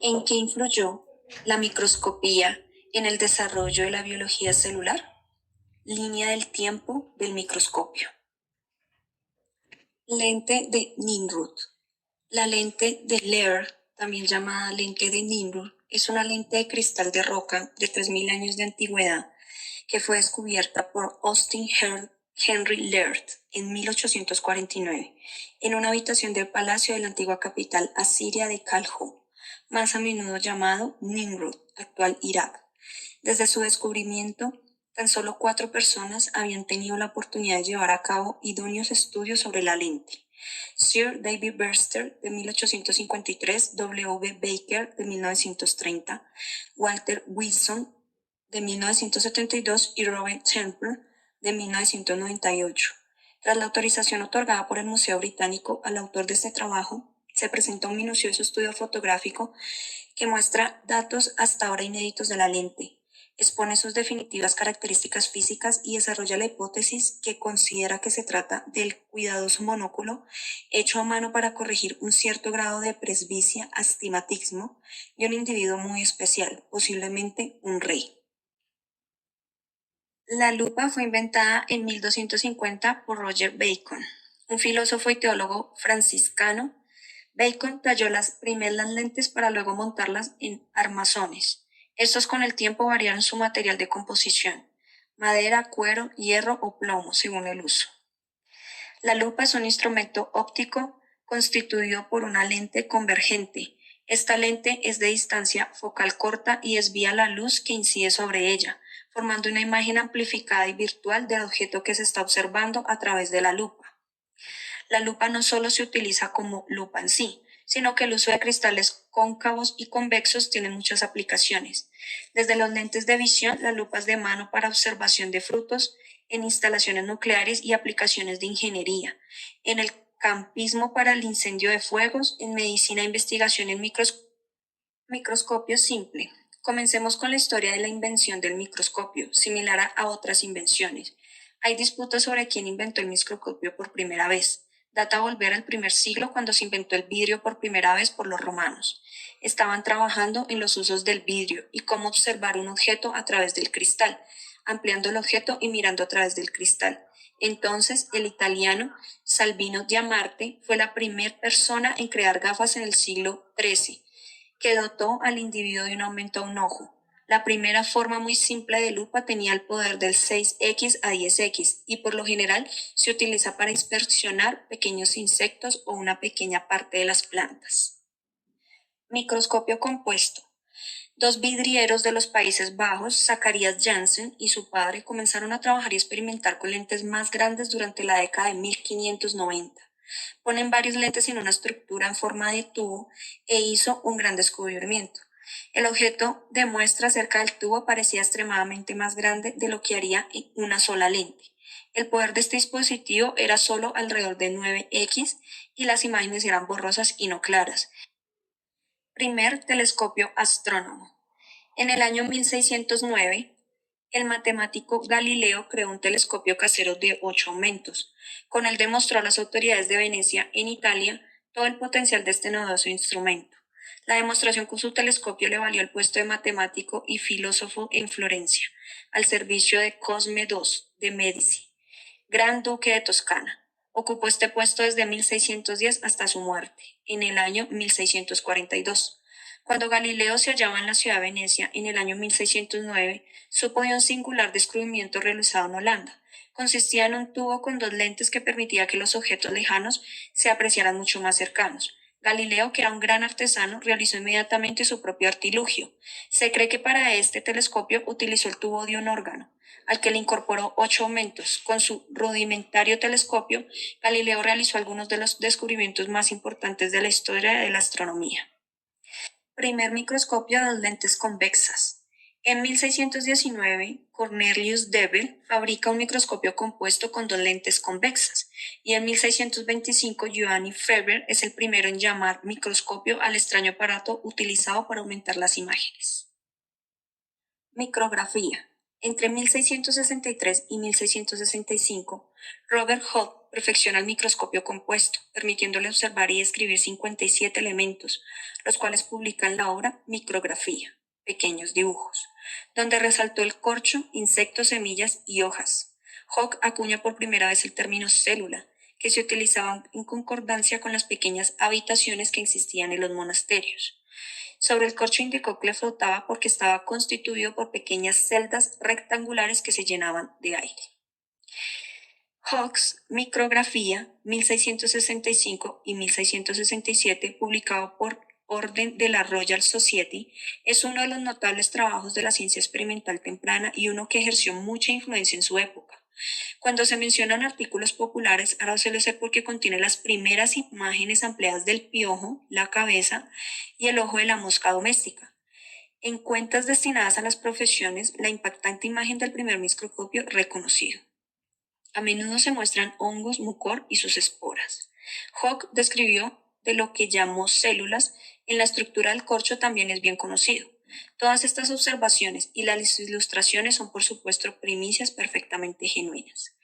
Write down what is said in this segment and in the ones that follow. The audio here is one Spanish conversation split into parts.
¿En qué influyó la microscopía en el desarrollo de la biología celular? Línea del tiempo del microscopio. Lente de Nimrud. La lente de Lear, también llamada lente de Nimrud, es una lente de cristal de roca de 3000 años de antigüedad que fue descubierta por Austin Henry Layard en 1849 en una habitación del palacio de la antigua capital asiria de Calho, más a menudo llamado Nimrud, actual Irak. Desde su descubrimiento, tan solo 4 personas habían tenido la oportunidad de llevar a cabo idóneos estudios sobre la lente: Sir David Brewster de 1853, W. Baker de 1930, Walter Wilson de 1972 y Robert Temple de 1998. Tras la autorización otorgada por el Museo Británico al autor de este trabajo, se presenta un minucioso estudio fotográfico que muestra datos hasta ahora inéditos de la lente, expone sus definitivas características físicas y desarrolla la hipótesis que considera que se trata del cuidadoso monóculo hecho a mano para corregir un cierto grado de presbicia, astigmatismo de un individuo muy especial, posiblemente un rey. La lupa fue inventada en 1250 por Roger Bacon, un filósofo y teólogo franciscano. Bacon talló las primeras lentes para luego montarlas en armazones. Estos con el tiempo variaron su material de composición: madera, cuero, hierro o plomo, según el uso. La lupa es un instrumento óptico constituido por una lente convergente. Esta lente es de distancia focal corta y desvía la luz que incide sobre ella, formando una imagen amplificada y virtual del objeto que se está observando a través de la lupa. La lupa no solo se utiliza como lupa en sí, sino que el uso de cristales cóncavos y convexos tiene muchas aplicaciones. Desde los lentes de visión, las lupas de mano para observación de frutos, en instalaciones nucleares y aplicaciones de ingeniería, en el campismo para el incendio de fuegos, en medicina e investigación en microscopio simple. Comencemos con la historia de la invención del microscopio, similar a otras invenciones. Hay disputas sobre quién inventó el microscopio por primera vez. Data volver al primer siglo, cuando se inventó el vidrio por primera vez por los romanos. Estaban trabajando en los usos del vidrio y cómo observar un objeto a través del cristal, ampliando el objeto y mirando a través del cristal. Entonces, el italiano Salvino Diamarte fue la primera persona en crear gafas en el siglo XIII, que dotó al individuo de un aumento a un ojo. La primera forma muy simple de lupa tenía el poder del 6x a 10x y por lo general se utiliza para inspeccionar pequeños insectos o una pequeña parte de las plantas. Microscopio compuesto. Dos vidrieros de los Países Bajos, Zacharias Janssen y su padre, comenzaron a trabajar y experimentar con lentes más grandes durante la década de 1590. Ponen varios lentes en una estructura en forma de tubo e hizo un gran descubrimiento. El objeto de muestra cerca del tubo parecía extremadamente más grande de lo que haría una sola lente. El poder de este dispositivo era solo alrededor de 9x y las imágenes eran borrosas y no claras. Primer telescopio astrónomo. En el año 1609, el matemático Galileo creó un telescopio casero de 8 aumentos. Con él demostró a las autoridades de Venecia, en Italia, todo el potencial de este novedoso instrumento. La demostración con su telescopio le valió el puesto de matemático y filósofo en Florencia, al servicio de Cosme II de Medici, gran duque de Toscana. Ocupó este puesto desde 1610 hasta su muerte, en el año 1642. Cuando Galileo se hallaba en la ciudad de Venecia en el año 1609, supo de un singular descubrimiento realizado en Holanda. Consistía en un tubo con dos lentes que permitía que los objetos lejanos se apreciaran mucho más cercanos. Galileo, que era un gran artesano, realizó inmediatamente su propio artilugio. Se cree que para este telescopio utilizó el tubo de un órgano, al que le incorporó 8 aumentos. Con su rudimentario telescopio, Galileo realizó algunos de los descubrimientos más importantes de la historia de la astronomía. Primer microscopio de dos lentes convexas. En 1619, Cornelius Devil fabrica un microscopio compuesto con dos lentes convexas, y en 1625 Giovanni Feber es el primero en llamar microscopio al extraño aparato utilizado para aumentar las imágenes. Micrografía. Entre 1663 y 1665, Robert Hooke perfecciona el microscopio compuesto, permitiéndole observar y describir 57 elementos, los cuales publican la obra Micrografía, pequeños dibujos, donde resaltó el corcho, insectos, semillas y hojas. Hooke acuña por primera vez el término célula, que se utilizaba en concordancia con las pequeñas habitaciones que existían en los monasterios. Sobre el corcho indicó que le flotaba porque estaba constituido por pequeñas celdas rectangulares que se llenaban de aire. Hooke's Micrografía 1665 y 1667, publicado por orden de la Royal Society, es uno de los notables trabajos de la ciencia experimental temprana y uno que ejerció mucha influencia en su época. Cuando se mencionan artículos populares, ahora suele ser porque contiene las primeras imágenes ampliadas del piojo, la cabeza y el ojo de la mosca doméstica. En cuentas destinadas a las profesiones, la impactante imagen del primer microscopio reconocido. A menudo se muestran hongos, mucor y sus esporas. Hooke describió de lo que llamó células en la estructura del corcho también es bien conocido. Todas estas observaciones y las ilustraciones son por supuesto primicias perfectamente genuinas.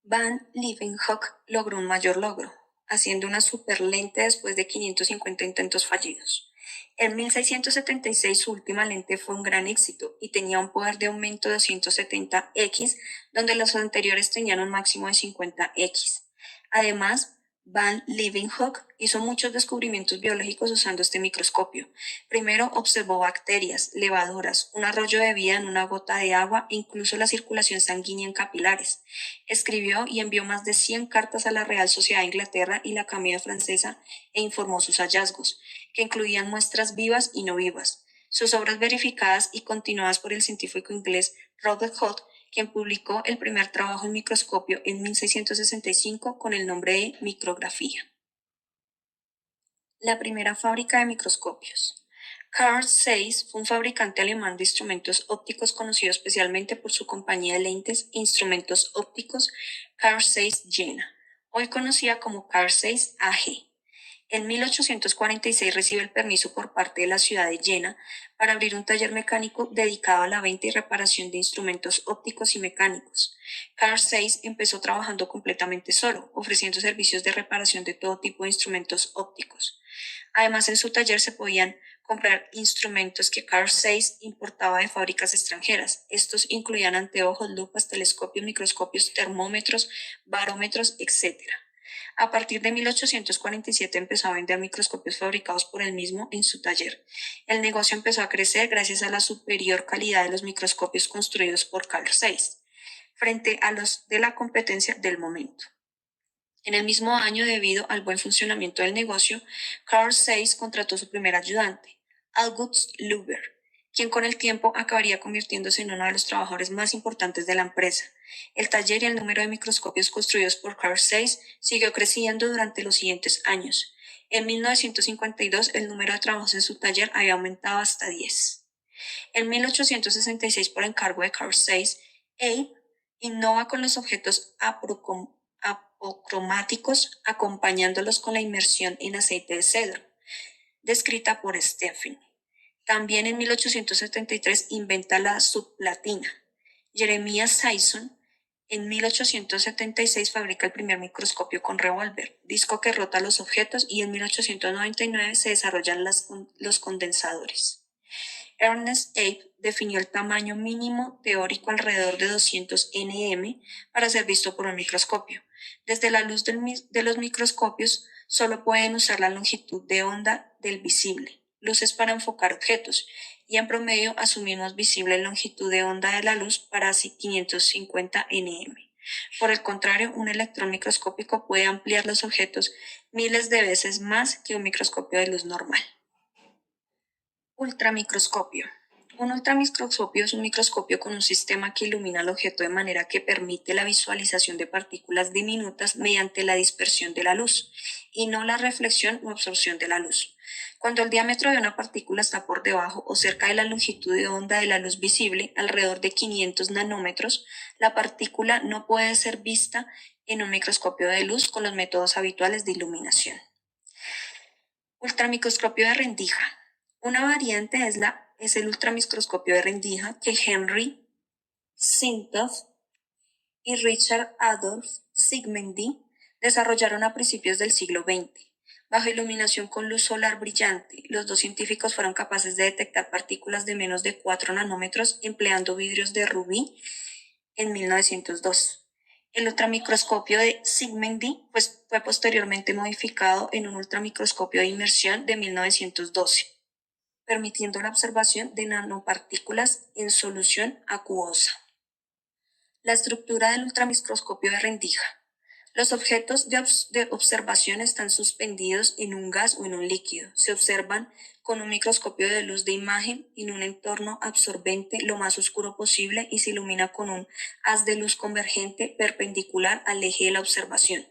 Van Leeuwenhoek logró un mayor logro, haciendo una superlente después de 550 intentos fallidos. En 1676 su última lente fue un gran éxito y tenía un poder de aumento de 270x, donde los anteriores tenían un máximo de 50x. Además, Van Leeuwenhoek hizo muchos descubrimientos biológicos usando este microscopio. Primero observó bacterias, levaduras, un arroyo de vida en una gota de agua e incluso la circulación sanguínea en capilares. Escribió y envió más de 100 cartas a la Real Sociedad de Inglaterra y la Academia Francesa e informó sus hallazgos, que incluían muestras vivas y no vivas. Sus obras verificadas y continuadas por el científico inglés Robert Hooke, quien publicó el primer trabajo en microscopio en 1665 con el nombre de Micrografía. La primera fábrica de microscopios. Carl Zeiss fue un fabricante alemán de instrumentos ópticos conocido especialmente por su compañía de lentes e instrumentos ópticos Carl Zeiss Jena, hoy conocida como Carl Zeiss AG. En 1846 recibe el permiso por parte de la ciudad de Jena para abrir un taller mecánico dedicado a la venta y reparación de instrumentos ópticos y mecánicos. Carl Zeiss empezó trabajando completamente solo, ofreciendo servicios de reparación de todo tipo de instrumentos ópticos. Además, en su taller se podían comprar instrumentos que Carl Zeiss importaba de fábricas extranjeras. Estos incluían anteojos, lupas, telescopios, microscopios, termómetros, barómetros, etc. A partir de 1847 empezó a vender microscopios fabricados por él mismo en su taller. El negocio empezó a crecer gracias a la superior calidad de los microscopios construidos por Carl Zeiss, frente a los de la competencia del momento. En el mismo año, debido al buen funcionamiento del negocio, Carl Zeiss contrató su primer ayudante, August Luber, quien con el tiempo acabaría convirtiéndose en uno de los trabajadores más importantes de la empresa. El taller y el número de microscopios construidos por Carl Zeiss siguió creciendo durante los siguientes años. En 1952, el número de trabajos en su taller había aumentado hasta 10. En 1866, por encargo de Carl Zeiss, Abe innova con los objetos apocromáticos, acompañándolos con la inmersión en aceite de cedro, descrita por Stephen. También en 1873 inventa la subplatina. Jeremiah Sisson en 1876 fabrica el primer microscopio con revólver, disco que rota los objetos, y en 1899 se desarrollan los condensadores. Ernest Abe definió el tamaño mínimo teórico alrededor de 200 nm para ser visto por un microscopio. Desde la luz de los microscopios solo pueden usar la longitud de onda del visible, luces para enfocar objetos, y en promedio asumimos visible longitud de onda de la luz para 550 nm. Por el contrario, un electrón microscópico puede ampliar los objetos miles de veces más que un microscopio de luz normal. Ultramicroscopio. Un ultramicroscopio es un microscopio con un sistema que ilumina el objeto de manera que permite la visualización de partículas diminutas mediante la dispersión de la luz, y no la reflexión o absorción de la luz. Cuando el diámetro de una partícula está por debajo o cerca de la longitud de onda de la luz visible, alrededor de 500 nanómetros, la partícula no puede ser vista en un microscopio de luz con los métodos habituales de iluminación. Ultramicroscopio de rendija. Una variante es el ultramicroscopio de rendija que Henry Sintoff y Richard Adolph Segmenty desarrollaron a principios del siglo XX. Bajo iluminación con luz solar brillante, los dos científicos fueron capaces de detectar partículas de menos de 4 nanómetros empleando vidrios de rubí en 1902. El ultramicroscopio de Segmenty fue posteriormente modificado en un ultramicroscopio de inmersión de 1912, permitiendo la observación de nanopartículas en solución acuosa. La estructura del ultramicroscopio de rendija. Los objetos de observación están suspendidos en un gas o en un líquido. Se observan con un microscopio de luz de imagen en un entorno absorbente lo más oscuro posible y se ilumina con un haz de luz convergente perpendicular al eje de la observación.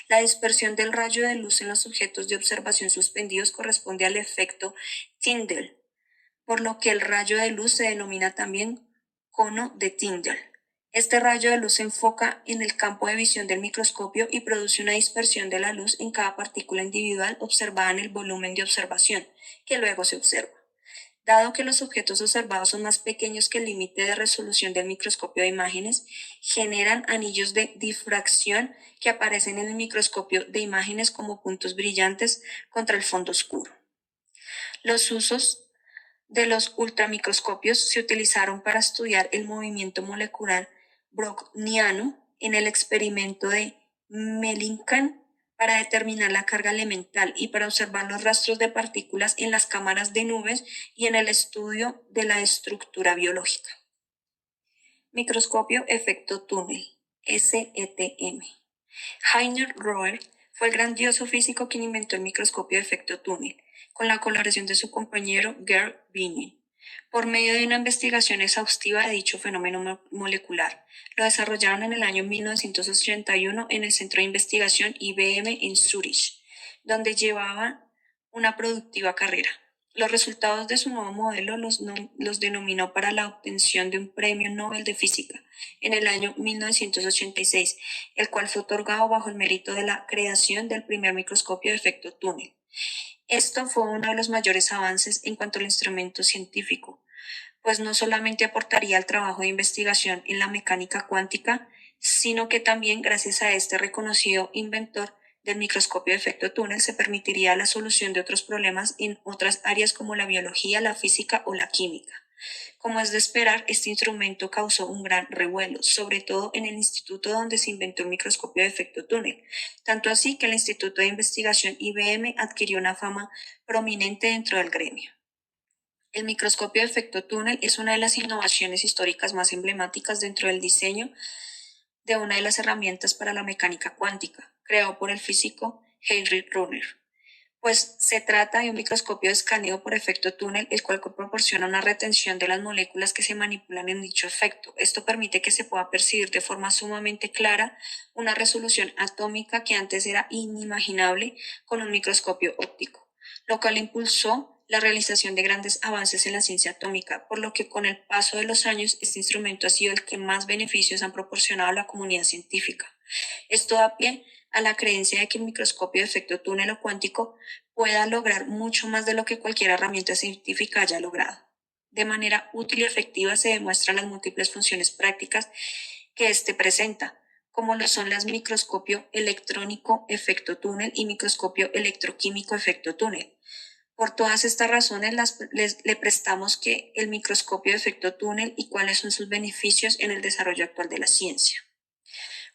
La dispersión del rayo de luz en los objetos de observación suspendidos corresponde al efecto Tyndall, por lo que el rayo de luz se denomina también cono de Tyndall. Este rayo de luz se enfoca en el campo de visión del microscopio y produce una dispersión de la luz en cada partícula individual observada en el volumen de observación, que luego se observa. Dado que los objetos observados son más pequeños que el límite de resolución del microscopio de imágenes, generan anillos de difracción que aparecen en el microscopio de imágenes como puntos brillantes contra el fondo oscuro. Los usos de los ultramicroscopios se utilizaron para estudiar el movimiento molecular browniano en el experimento de Mellington para determinar la carga elemental y para observar los rastros de partículas en las cámaras de nubes y en el estudio de la estructura biológica. Microscopio efecto túnel, SETM. Heiner Roer fue el grandioso físico quien inventó el microscopio de efecto túnel, con la colaboración de su compañero Gerd Binning, por medio de una investigación exhaustiva de dicho fenómeno molecular. Lo desarrollaron en el año 1981 en el Centro de Investigación IBM en Zúrich, donde llevaban una productiva carrera. Los resultados de su nuevo modelo los denominó para la obtención de un premio Nobel de Física en el año 1986, el cual fue otorgado bajo el mérito de la creación del primer microscopio de efecto túnel. Esto fue uno de los mayores avances en cuanto al instrumento científico, pues no solamente aportaría al trabajo de investigación en la mecánica cuántica, sino que también gracias a este reconocido inventor del microscopio de efecto túnel se permitiría la solución de otros problemas en otras áreas como la biología, la física o la química. Como es de esperar, este instrumento causó un gran revuelo, sobre todo en el instituto donde se inventó el microscopio de efecto túnel, tanto así que el Instituto de Investigación IBM adquirió una fama prominente dentro del gremio. El microscopio de efecto túnel es una de las innovaciones históricas más emblemáticas dentro del diseño de una de las herramientas para la mecánica cuántica, creado por el físico Heinrich Runner, pues se trata de un microscopio de escaneo por efecto túnel, el cual proporciona una retención de las moléculas que se manipulan en dicho efecto. Esto permite que se pueda percibir de forma sumamente clara una resolución atómica que antes era inimaginable con un microscopio óptico, lo cual impulsó la realización de grandes avances en la ciencia atómica, por lo que con el paso de los años este instrumento ha sido el que más beneficios han proporcionado a la comunidad científica. Esto da pie a la creencia de que el microscopio de efecto túnel o cuántico pueda lograr mucho más de lo que cualquier herramienta científica haya logrado. De manera útil y efectiva se demuestran las múltiples funciones prácticas que éste presenta, como lo son las microscopio electrónico efecto túnel y microscopio electroquímico efecto túnel. Por todas estas razones le prestamos que el microscopio de efecto túnel y cuáles son sus beneficios en el desarrollo actual de la ciencia.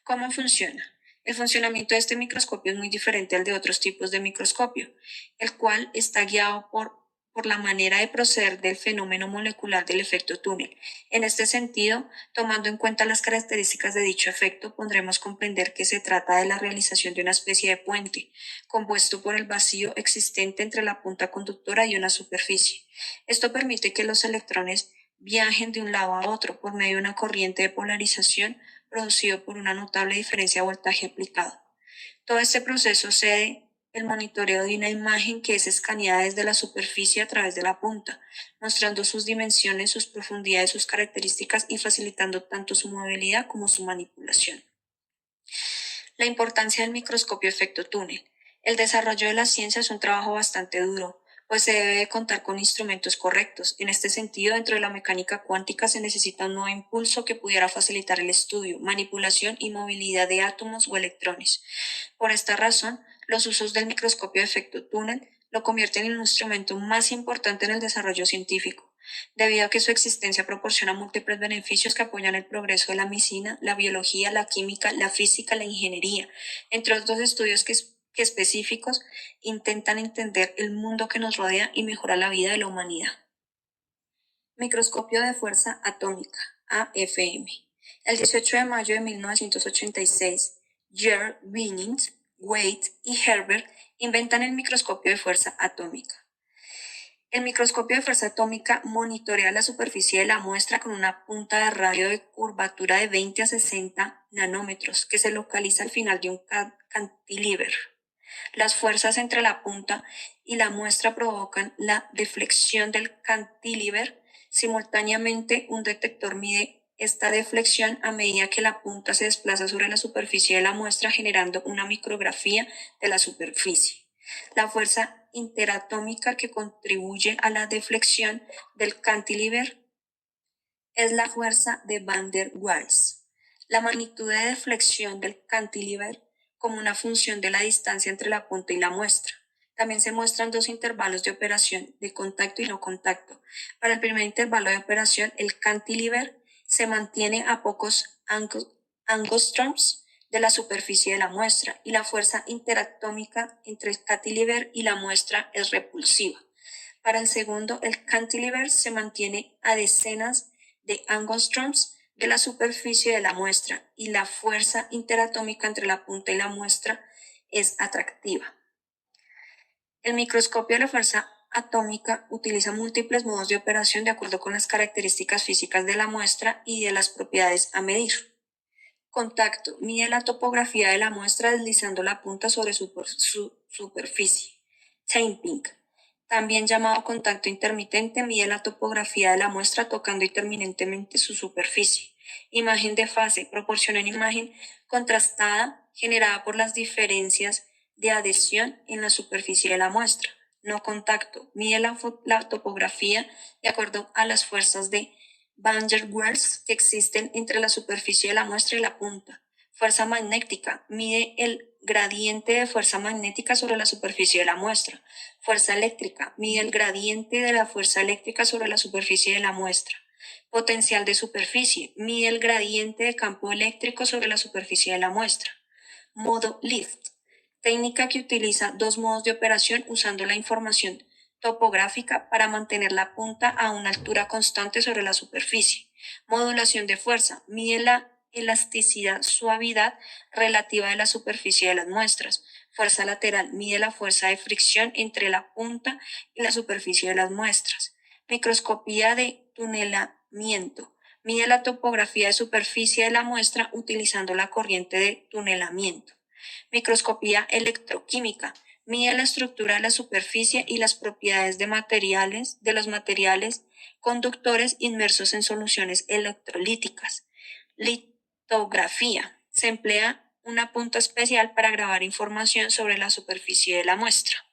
¿Cómo funciona? El funcionamiento de este microscopio es muy diferente al de otros tipos de microscopio, el cual está guiado por la manera de proceder del fenómeno molecular del efecto túnel. En este sentido, tomando en cuenta las características de dicho efecto, podremos comprender que se trata de la realización de una especie de puente, compuesto por el vacío existente entre la punta conductora y una superficie. Esto permite que los electrones viajen de un lado a otro por medio de una corriente de polarización producido por una notable diferencia de voltaje aplicado. Todo este proceso cede el monitoreo de una imagen que es escaneada desde la superficie a través de la punta, mostrando sus dimensiones, sus profundidades, sus características y facilitando tanto su movilidad como su manipulación. La importancia del microscopio efecto túnel. El desarrollo de la ciencia es un trabajo bastante duro, pues se debe contar con instrumentos correctos. En este sentido, dentro de la mecánica cuántica se necesita un nuevo impulso que pudiera facilitar el estudio, manipulación y movilidad de átomos o electrones. Por esta razón, los usos del microscopio de efecto túnel lo convierten en un instrumento más importante en el desarrollo científico, debido a que su existencia proporciona múltiples beneficios que apoyan el progreso de la medicina, la biología, la química, la física, la ingeniería, entre otros estudios que específicos intentan entender el mundo que nos rodea y mejorar la vida de la humanidad. Microscopio de fuerza atómica, AFM. El 18 de mayo de 1986, Jerr, Winings, Wade y Herbert inventan el microscopio de fuerza atómica. El microscopio de fuerza atómica monitorea la superficie de la muestra con una punta de radio de curvatura de 20 a 60 nanómetros que se localiza al final de un cantilever. Las fuerzas entre la punta y la muestra provocan la deflexión del cantilever. Simultáneamente, un detector mide esta deflexión a medida que la punta se desplaza sobre la superficie de la muestra, generando una micrografía de la superficie. La fuerza interatómica que contribuye a la deflexión del cantilever es la fuerza de Van der Waals. La magnitud de deflexión del cantilever como una función de la distancia entre la punta y la muestra. También se muestran dos intervalos de operación, de contacto y no contacto. Para el primer intervalo de operación, el cantilever se mantiene a pocos angstroms de la superficie de la muestra y la fuerza interatómica entre el cantilever y la muestra es repulsiva. Para el segundo, el cantilever se mantiene a decenas de angstroms de la superficie de la muestra y la fuerza interatómica entre la punta y la muestra es atractiva. El microscopio de la fuerza atómica utiliza múltiples modos de operación de acuerdo con las características físicas de la muestra y de las propiedades a medir. Contacto. Mide la topografía de la muestra deslizando la punta sobre su superficie. Tamping. También llamado contacto intermitente, mide la topografía de la muestra tocando intermitentemente su superficie. Imagen de fase. Proporciona una imagen contrastada generada por las diferencias de adhesión en la superficie de la muestra. No contacto. Mide la topografía de acuerdo a las fuerzas de Van der Waals que existen entre la superficie de la muestra y la punta. Fuerza magnética. Mide el gradiente de fuerza magnética sobre la superficie de la muestra. Fuerza eléctrica. Mide el gradiente de la fuerza eléctrica sobre la superficie de la muestra. Potencial de superficie. Mide el gradiente de campo eléctrico sobre la superficie de la muestra. Modo lift. Técnica que utiliza dos modos de operación usando la información topográfica para mantener la punta a una altura constante sobre la superficie. Modulación de fuerza. Mide la elasticidad, suavidad relativa de la superficie de las muestras. Fuerza lateral. Mide la fuerza de fricción entre la punta y la superficie de las muestras. Microscopía de tunelamiento. Mide la topografía de superficie de la muestra utilizando la corriente de tunelamiento. Microscopía electroquímica. Mide la estructura de la superficie y las propiedades de los materiales conductores inmersos en soluciones electrolíticas. Litografía. Se emplea una punta especial para grabar información sobre la superficie de la muestra.